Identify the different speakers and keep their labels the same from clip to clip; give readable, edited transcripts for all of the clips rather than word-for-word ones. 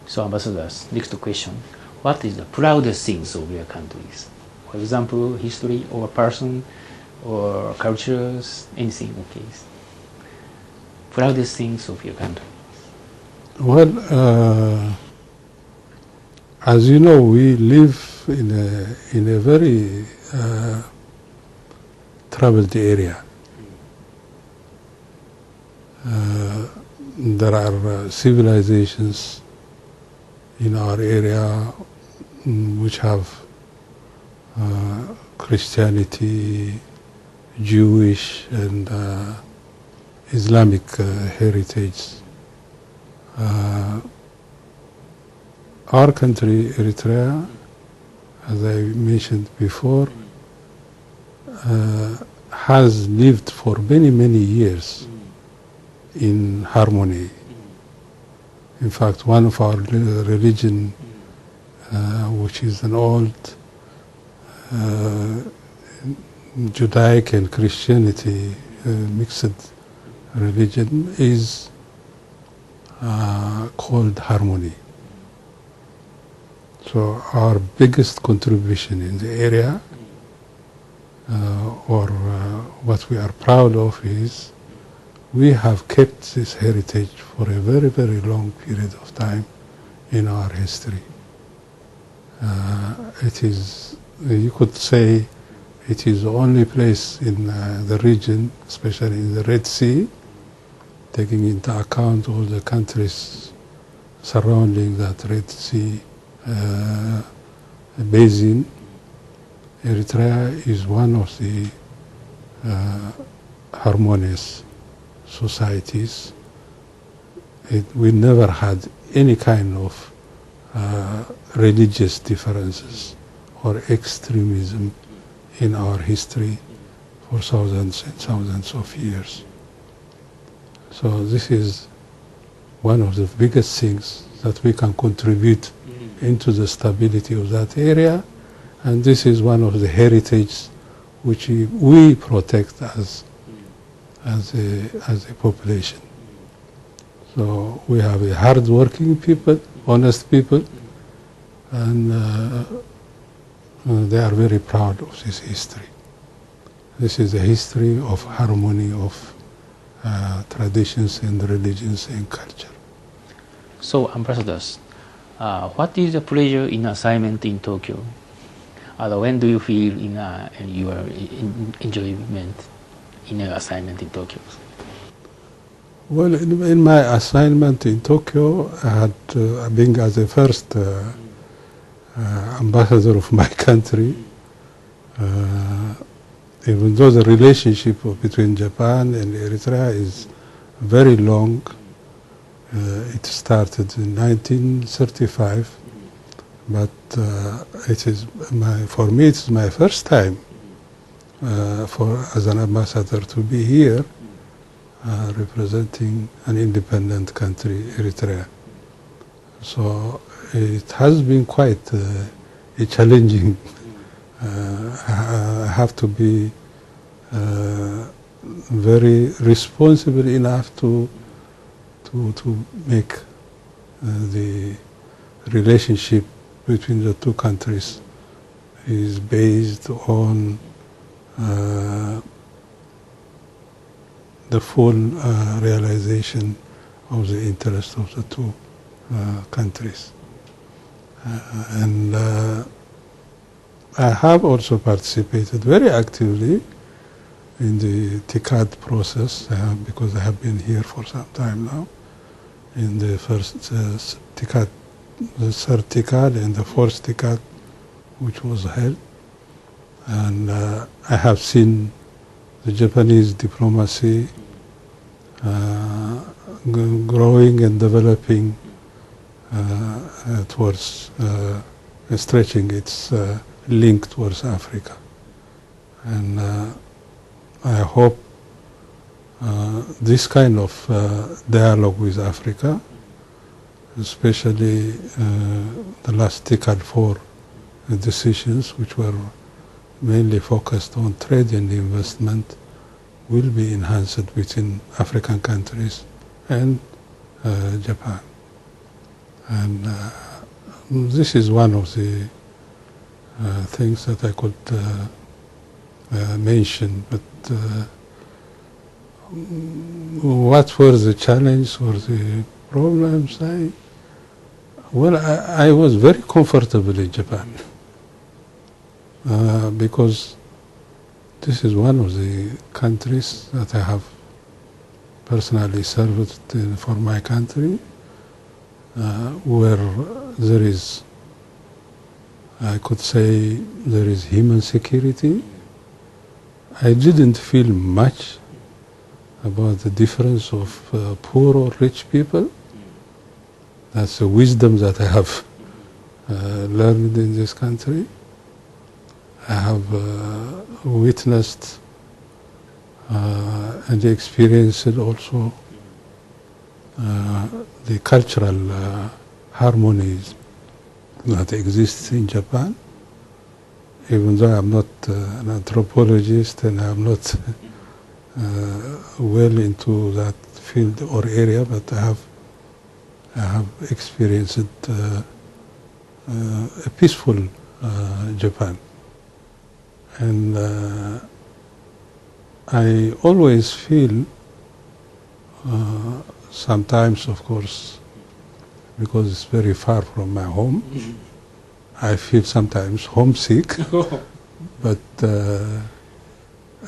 Speaker 1: So, ambassadors, next question. What is the proudest things of your countries? For example, history or person or cultures, anything, okay. Proudest things of your country.
Speaker 2: Well, as you know, we live in a very troubled area. There are civilizations in our area which have Christianity, Jewish and Islamic heritage. Our country, Eritrea, as I mentioned before, has lived for many, many years in harmony. In fact, one of our religion, which is an old Judaic and Christianity mixed religion, is called harmony. So our biggest contribution in the area, or what we are proud of, is we have kept this heritage for a very, very long period of time in our history. It is, you could say, it is the only place in the region, especially in the Red Sea, taking into account all the countries surrounding that Red Sea basin. Eritrea is one of the harmonious societies. We never had any kind of religious differences or extremism in our history for thousands and thousands of years. So this is one of the biggest things that we can contribute into the stability of that area, and this is one of the heritage which we protect as a population. So we have a hard-working people, honest people, and they are very proud of this history. This is a history of harmony of traditions and religions and culture.
Speaker 1: So, ambassadors, what is the pleasure in assignment in Tokyo? When do you feel in your enjoyment in your assignment in Tokyo?
Speaker 2: Well, in my assignment in Tokyo, I had being as the first ambassador of my country. Even though the relationship between Japan and Eritrea is very long, it started in 1935, but for me it's my first time as an ambassador to be here representing an independent country, Eritrea. So it has been quite a challenging. I have to be very responsible enough to make the relationship between the two countries is based on the full realization of the interest of the two countries. And I have also participated very actively in the TICAD process because I have been here for some time now. In the first TICAD, the third TICAD and the fourth TICAD, which was held. And I have seen the Japanese diplomacy growing and developing towards stretching its link towards Africa. And I hope this kind of dialogue with Africa, especially the last TICAD 4 decisions, which were mainly focused on trade and investment, will be enhanced between African countries and Japan. And this is one of the things that I could mention. But what were the challenges or the problems? I was very comfortable in Japan because this is one of the countries that I have personally served for my country, where there is, I could say, there is human security. I didn't feel much about the difference of poor or rich people. That's the wisdom that I have learned in this country. I have witnessed and experienced also the cultural harmonies that exist in Japan. Even though I'm not an anthropologist and I'm not well into that field or area, but I have experienced a peaceful Japan. And I always feel, sometimes of course, because it's very far from my home, I feel sometimes homesick, but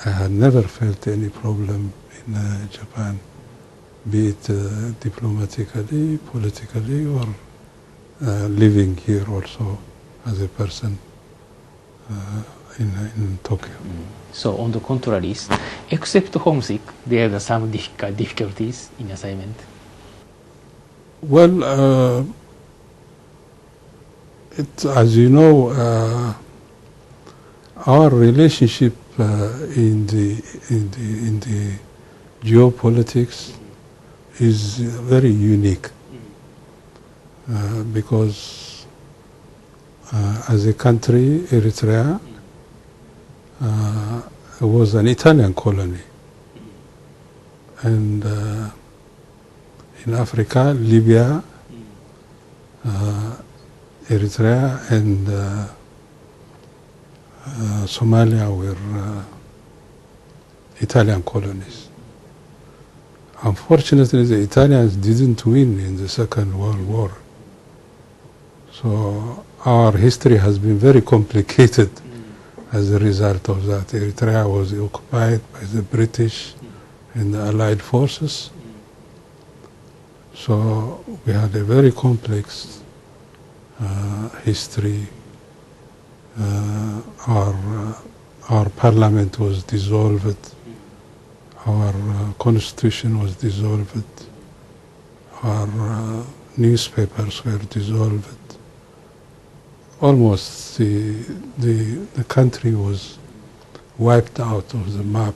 Speaker 2: I had never felt any problem in Japan, be it diplomatically, politically, or living here also as a person in Tokyo.
Speaker 1: So on the contrary, except homesick, there are some difficulties in assignment.
Speaker 2: Well, as you know, our relationship in the geopolitics is very unique because as a country, Eritrea was an Italian colony, and in Africa, Libya, Eritrea, and Somalia were Italian colonies. Unfortunately, the Italians didn't win in the Second World War. So our history has been very complicated as a result of that. Eritrea was occupied by the British and the Allied forces. So we had a very complex history. Our parliament was dissolved. Our constitution was dissolved. Our newspapers were dissolved. Almost the country was wiped out of the map,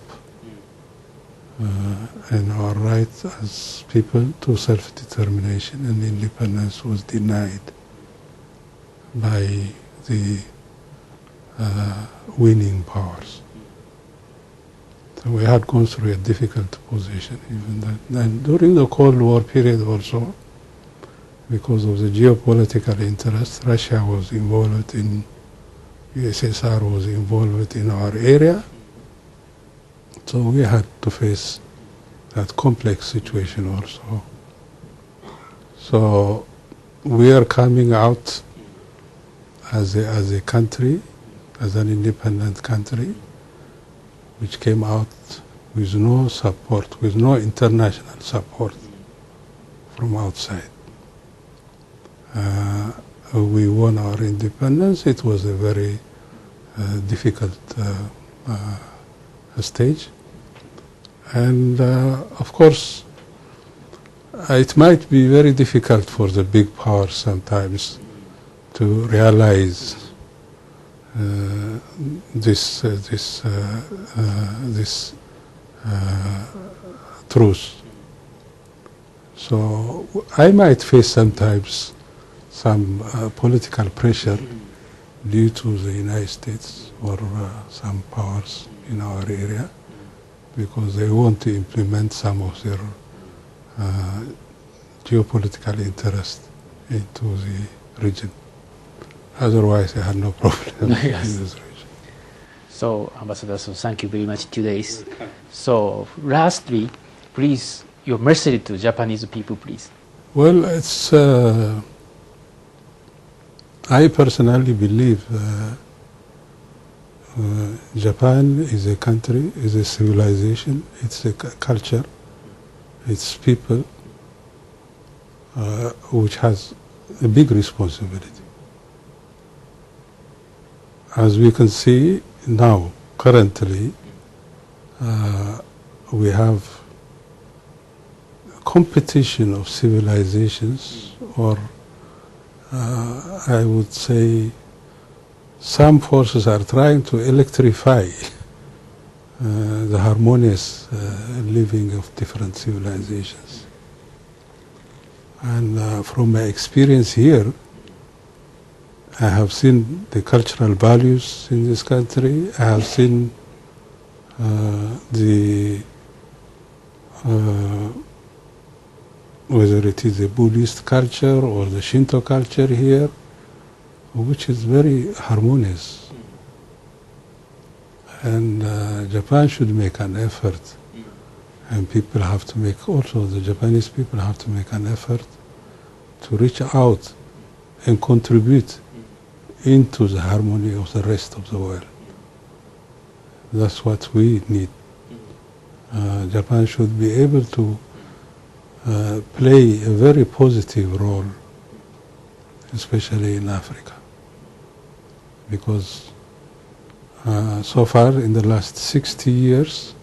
Speaker 2: and our right as people to self-determination and independence was denied by the winning powers. So we had gone through a difficult position even then. And during the Cold War period also, because of the geopolitical interest, Russia was involved in, USSR was involved in our area. So we had to face that complex situation also. So we are coming out as a country, as an independent country, which came out with no support, with no international support from outside. We won our independence. It was a very difficult stage. And of course, it might be very difficult for the big powers sometimes to realize this truth. So I might face sometimes some political pressure due to the United States or some powers in our area, because they want to implement some of their geopolitical interest into the region. Otherwise, I had no problem
Speaker 1: Yes.
Speaker 2: in this region.
Speaker 1: So, Ambassador, so thank you very much today. So, lastly, please, your message to Japanese people, please.
Speaker 2: Well, it's. I personally believe Japan is a country, is a civilization, it's a culture, it's people, which has a big responsibility. As we can see now, currently, we have competition of civilizations, or I would say some forces are trying to electrify the harmonious living of different civilizations. And from my experience here, I have seen the cultural values in this country. I have seen whether it is the Buddhist culture or the Shinto culture here, which is very harmonious. And Japan should make an effort, and people have to make, also the Japanese people have to make an effort to reach out and contribute into the harmony of the rest of the world. That's what we need. Japan should be able to play a very positive role, especially in Africa, because so far in the last 60 years,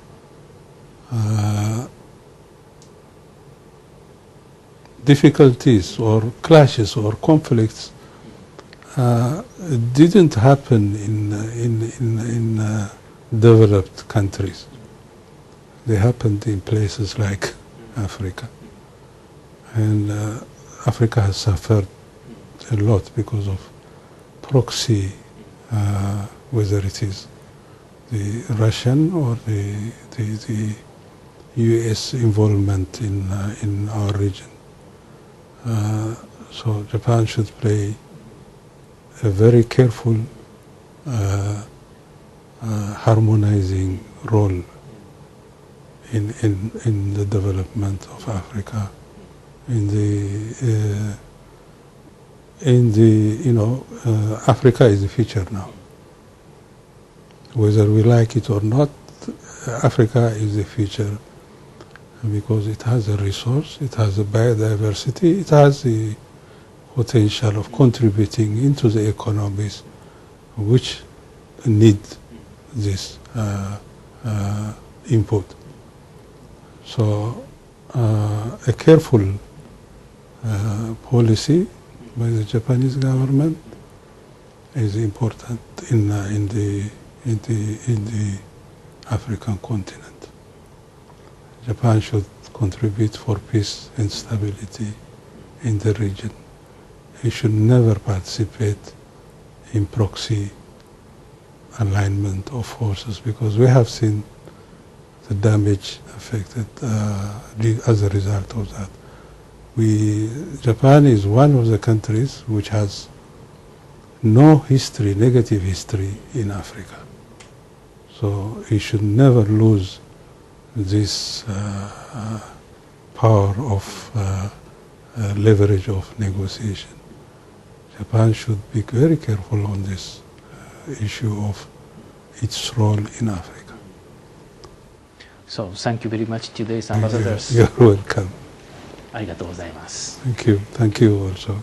Speaker 2: difficulties or clashes or conflicts didn't happen in developed countries. They happened in places like Africa. And Africa has suffered a lot because of proxy, whether it is the Russian or the US involvement in our region. So Japan should play a very careful harmonizing role in the development of Africa, Africa is the future now. Whether we like it or not, Africa is the future, because it has a resource, it has a biodiversity, it has the potential of contributing into the economies which need this input. So a careful policy by the Japanese government is important in the African continent. Japan should contribute for peace and stability in the region. It should never participate in proxy alignment of forces, because we have seen the damage affected as a result of that. Japan is one of the countries which has no history, negative history in Africa. So it should never lose this power of leverage of negotiation. Japan should be very careful on this issue of its role in Africa.
Speaker 1: So, thank you very much today's ambassadors.
Speaker 2: You're welcome.
Speaker 1: ありがとうございます。
Speaker 2: Thank you. Thank you also.